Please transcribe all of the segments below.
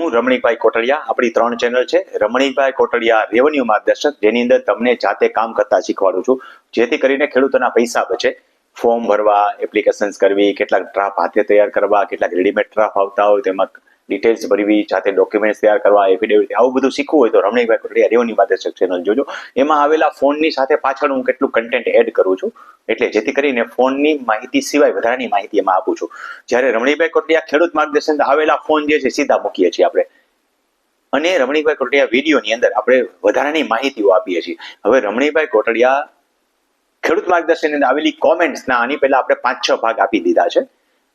હું રમણીકભાઈ કોટડિયા, આપણી 3 ચેનલ છે રમણીકભાઈ કોટડિયા રેવન્યુ માર્ગદર્શક, જેની અંદર તમને જાતે કામ કરતા શીખવાડું છું, જેથી કરીને ખેડૂતોના પૈસા બચે. ફોર્મ ભરવા, એપ્લિકેશન્સ કરવી, કેટલાક ડ્રાફ્ટ હાથે તૈયાર કરવા, કેટલાક રેડીમેડ ડ્રાફ્ટ આવતા હોય તેમાં ડિટેલ્સ ભરવી, જાતે ડોક્યુમેન્ટ્સ તૈયાર કરવા, એફિડેવિટ, આવું બધું શીખવું હોય તો રમણીકભાઈ કોટડિયા રેવન્યુ માર્ગદર્શક ચેનલ જોજો. એમાં આવેલા ફોનની સાથે પાછળ હું કેટલું કન્ટેન્ટ એડ કરું છું, એટલે જેથી કરીને ફોનની માહિતી સિવાય વધારાની માહિતી એમાં આપું છું. જ્યારે રમણીકભાઈ કોટડિયા ખેડૂત માર્ગદર્શન આવેલા ફોન જે છે સીધા મૂકીએ છીએ આપણે, અને રમણીકભાઈ કોટડિયા વિડીયોની અંદર આપણે વધારાની માહિતીઓ આપીએ છીએ. હવે રમણીકભાઈ કોટડિયા ખેડૂત માર્ગદર્શન અંદર આવેલી કોમેન્ટ્સના આની પહેલા આપણે 5-6 ભાગ આપી દીધા છે.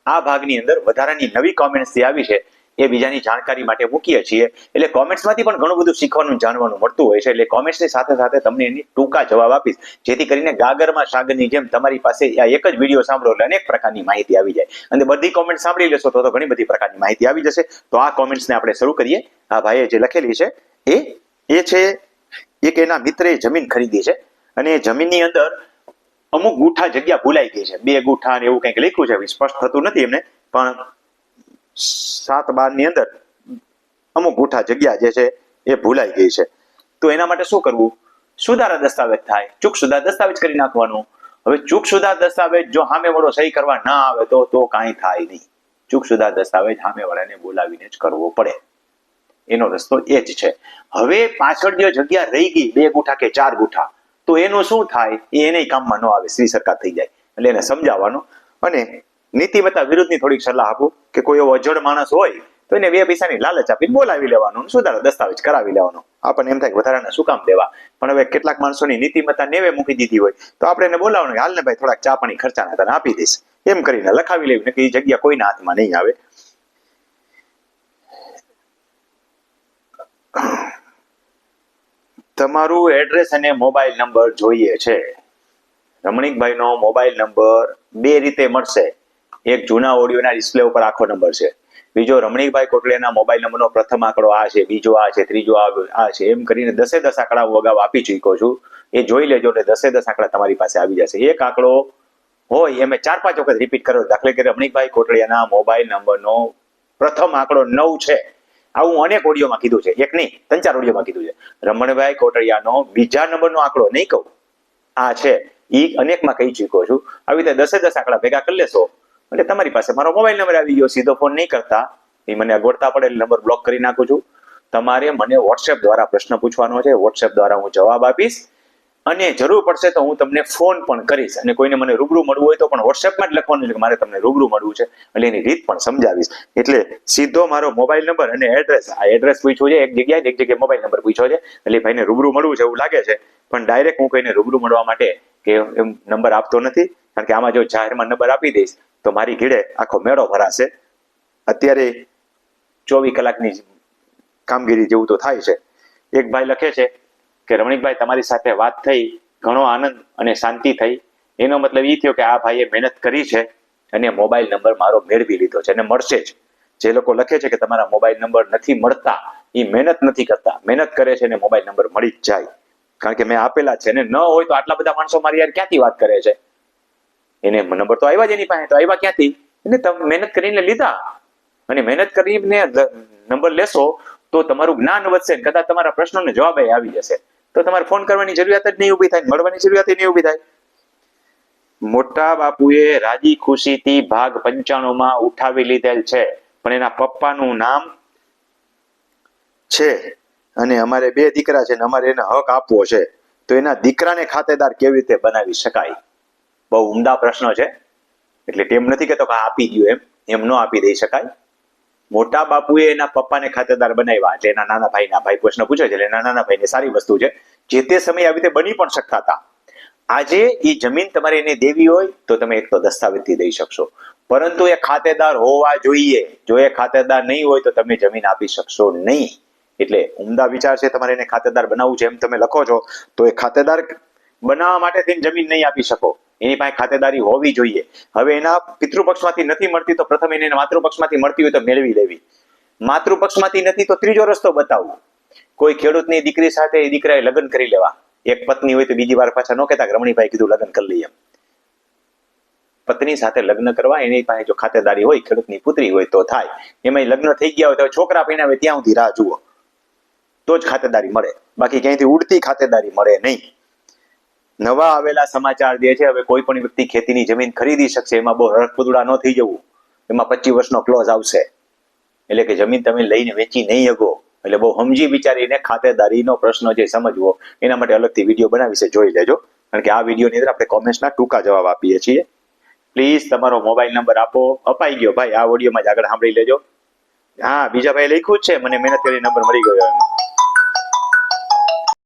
આ ભાગની અંદર વધારાની નવી કોમેન્ટ્સ જે આવી છે એ બીજાની જાણકારી માટે મૂકીએ છીએ. એટલે કોમેન્ટ્સમાંથી પણ ઘણું બધું શીખવાનું જાણવાનું મળતું હોય છે. એટલે કોમેન્ટ્સની સાથે સાથે તમને એની ટૂંકા જવાબ આપીશ, જેથી કરીને ગાગરમાં સાગરની જેમ તમારી પાસે આ એક જ વિડીયો સાંભળો એટલે અનેક પ્રકારની માહિતી આવી જાય. અને બધી કોમેન્ટ સાંભળી લેશો તો ઘણી બધી પ્રકારની માહિતી આવી જશે. તો આ કોમેન્ટ્સને આપણે શરૂ કરીએ. આ ભાઈએ જે લખેલી છે એ છે, એક એના મિત્રે જમીન ખરીદી છે અને એ જમીનની અંદર અમુક ગુઠા જગ્યા ભૂલાઈ ગઈ છે. 2 ગુઠા એવું કંઈક લખ્યું છે, સ્પષ્ટ થતું નથી એમને, પણ 7-12 ની અંદર અમુક ગુઠા જગ્યા જે છે એ ભૂલાઈ ગઈ છે. તો એના માટે શું કરવું? સુધારા દસ્તાવેજ થાય, ચૂક સુધાર દસ્તાવેજ કરી નાખવાનું. હવે ચૂક સુધાર દસ્તાવેજ જો સામેવાળો સહી કરવા ના આવે તો કાંઈ થાય નહીં. ચૂક સુધાર દસ્તાવેજ સામેવાળાને બોલાવીને જ કરવો પડે, એનો રસ્તો એ જ છે. હવે પાછળ જે જગ્યા રહી ગઈ 2 ગુઠા કે 4 ગુઠા, તો એનું શું થાય? એને કામમાં ન આવે, શ્રી સરકાર થઈ જાય. એટલે એને સમજાવવાનું અને નીતિમત્તા વિરુદ્ધની થોડીક સલાહ આપું કે કોઈ એવો અજળ માણસ હોય તો એને 2 પૈસાની લાલચ આપીને બોલાવી લેવાનું, સુધારા દસ્તાવેજ કરાવી લેવાનો. આપણને એમ થાય વધારાના શું કામ દેવા, પણ હવે કેટલાક માણસોની નીતિમત્તા નેવે મૂકી દીધી હોય તો આપણે એને બોલાવવાનું, હાલ ને ભાઈ થોડાક ચા પાણી ખર્ચાના તને આપી દઈશ, એમ કરીને લખાવી લેવું કે એ જગ્યા કોઈના હાથમાં નહીં આવે. તમારું એડ્રેસ અને મોબાઈલ નંબર જોઈએ છે. રમણીકભાઈનો મોબાઈલ નંબર 2 રીતે મળશે. એક જૂના ઓડિયોના ડિસ્પ્લે ઉપર આખો નંબર છે, બીજો રમણીકભાઈ કોટડિયાના મોબાઈલ નંબરનો પ્રથમ આંકડો આ છે, બીજો આ છે, ત્રીજો આ છે, એમ કરીને 10 આંકડા હું અગાઉ આપી ચૂક્યો છું. એ જોઈ લેજો એટલે 10 આંકડા તમારી પાસે આવી જશે. એક આંકડો હોય એમ 4-5 વખત રિપીટ કરો. દાખલા તરીકે રમણીકભાઈ કોટડિયાના મોબાઈલ નંબરનો પ્રથમ આંકડો 9 છે, આવું અનેક ઓડિયોમાં કીધું છે, એક નહીં 3-4 ઓડિયોમાં કીધું છે. રમણભાઈ કોટડિયાનો બીજા નંબરનો આંકડો નહીં કહું, આ છે, એ અનેકમાં કહી ચૂક્યો છું. આવી રીતે 10 આંકડા ભેગા કરી લેશો એટલે તમારી પાસે મારો મોબાઈલ નંબર આવી ગયો. સીધો ફોન નહીં કરતા, એ મને અગવડતા પડે એટલે નંબર બ્લોક કરી નાખું છું. તમારે મને વોટ્સએપ દ્વારા પ્રશ્ન પૂછવાનો છે, વોટ્સએપ દ્વારા હું જવાબ આપીશ અને જરૂર પડશે તો હું તમને ફોન પણ કરીશ. અને કોઈને મને રૂબરૂ મળવું હોય તો પણ વોટ્સએપમાં જ લખવાનું છે કે મારે તમને રૂબરૂ મળવું છે, એટલે એની રીત પણ સમજાવીશ. એટલે સીધો મારો મોબાઈલ નંબર અને એડ્રેસ, આ એડ્રેસ પૂછ્યું છે એક જગ્યાએ મોબાઈલ નંબર પૂછ્યો છે, એટલે ભાઈને રૂબરૂ મળવું છે એવું લાગે છે, પણ ડાયરેક્ટ હું કોઈને રૂબરૂ મળવા માટે કે એમ નંબર આપતો નથી. કારણ કે આમાં જો જાહેરમાં નંબર આપી દઈશ તો મારી ઘીડે આખો મેળો ભરાશે. અત્યારે 24 કલાકની કામગીરી જેવું તો થાય છે. એક ભાઈ લખે છે કે રમણીકભાઈ તમારી સાથે વાત થઈ, ઘણો આનંદ અને શાંતિ થઈ. એનો મતલબ એ થયો કે આ ભાઈએ મહેનત કરી છે અને મોબાઈલ નંબર મારો મેળવી લીધો છે અને મળશે જ. જે લોકો લખે છે કે તમારા મોબાઈલ નંબર નથી મળતા, એ મહેનત નથી કરતા. મહેનત કરે છે અને મોબાઈલ નંબર મળી જ જાય, કારણ કે મેં આપેલા છે. અને ન હોય તો આટલા બધા માણસો મારી યાર ક્યાંથી વાત કરે છે? એને નંબર તો આવ્યા જ એની પાસે, તો આવ્યા ક્યાંથી? એને તમે મહેનત કરીને લીધા, અને મહેનત કરીને નંબર લેશો તો તમારું જ્ઞાન વધશે, કદાચ તમારા પ્રશ્નોને જવાબ આવી જશે, તો તમારે ફોન કરવાની જરૂરિયાત જ નહીં ઊભી થાય, મળવાની જરૂરિયાત નહીં ઊભી થાય. મોટા બાપુએ રાજી ખુશીથી ભાગ 95 ઉઠાવી લીધેલ છે, પણ એના પપ્પાનું નામ છે અને અમારે 2 દીકરા છે ને અમારે એને હક આપવો છે, તો એના દીકરાને ખાતેદાર કેવી રીતે બનાવી શકાય? બહુ ઉમદા પ્રશ્ન છે. એટલે તેમ નથી કહેતો કે આપી દો, એમ ન આપી દઈ શકાય. મોટા બાપુએ એના પપ્પાને ખાતેદાર બનાવ્યા, એટલે એના નાના ભાઈ પ્રશ્ન પૂછે છે, એટલે એના નાના ભાઈને સારી વસ્તુ છે. જે તે સમયે આવી રીતે બની પણ શકતા હતા. આજે એ જમીન તમારે એને દેવી હોય તો તમે એક તો દસ્તાવેજથી દઈ શકશો, પરંતુ એ ખાતેદાર હોવા જોઈએ. જો એ ખાતેદાર નહીં હોય તો તમે જમીન આપી શકશો નહીં. એટલે ઉમદા વિચાર છે, તમારે એને ખાતેદાર બનાવવું છે એમ તમે લખો છો, તો એ ખાતેદાર બનાવવા માટે જમીન નહીં આપી શકો, એની પાસે ખાતેદારી હોવી જોઈએ. હવે એના પિતૃપક્ષમાંથી નથી મળતી તો પ્રથમ એને માતૃપક્ષમાંથી મળતી હોય તો મેળવી લેવી. માતૃપક્ષમાંથી નથી તો ત્રીજો રસ્તો બતાવવો. કોઈ ખેડૂતની દીકરી સાથે એ દીકરાએ લગ્ન કરી લેવા. એક પત્ની હોય તો બીજી વાર પાછા ન કહેતા કે રમણીભાઈ કીધું લગ્ન કરી લઈએ. પત્ની સાથે લગ્ન કરવા એની પાસે જો ખાતેદારી હોય, ખેડૂતની પુત્રી હોય તો થાય. એમાં લગ્ન થઈ ગયા હોય તો છોકરા પૈણાવે ત્યાં સુધી રાહ જુઓ તો જ ખાતેદારી મળે, બાકી ક્યાંયથી ઉડતી ખાતેદારી મળે નહીં. નવા આવેલા સમાચાર જે છે, હવે કોઈ પણ વ્યક્તિ ખેતીની જમીન ખરીદી શકશે, એમાં બહુ રડફુદડા ન થઈ જવું. એમાં 25 વર્ષનો ક્લોઝ આવશે, એટલે કે જમીન તમે લઈને વેચી નહીં શકો. એટલે બહુ સમજી વિચારીને ખાતેદારીનો પ્રશ્ન જે સમજવો, એના માટે અલગથી વિડીયો બનાવી છે, જોઈ લેજો. કારણ કે આ વિડીયોની અંદર આપણે કોમેન્ટ્સના ટૂંકા જવાબ આપીએ છીએ. પ્લીઝ તમારો મોબાઈલ નંબર આપો. અપાઈ ગયો ભાઈ, આ ઓડિયોમાં જ આગળ સાંભળી લેજો. હા, બીજા ભાઈ લખ્યું જ છે, મને મહેનત કરી નંબર મળી ગયો.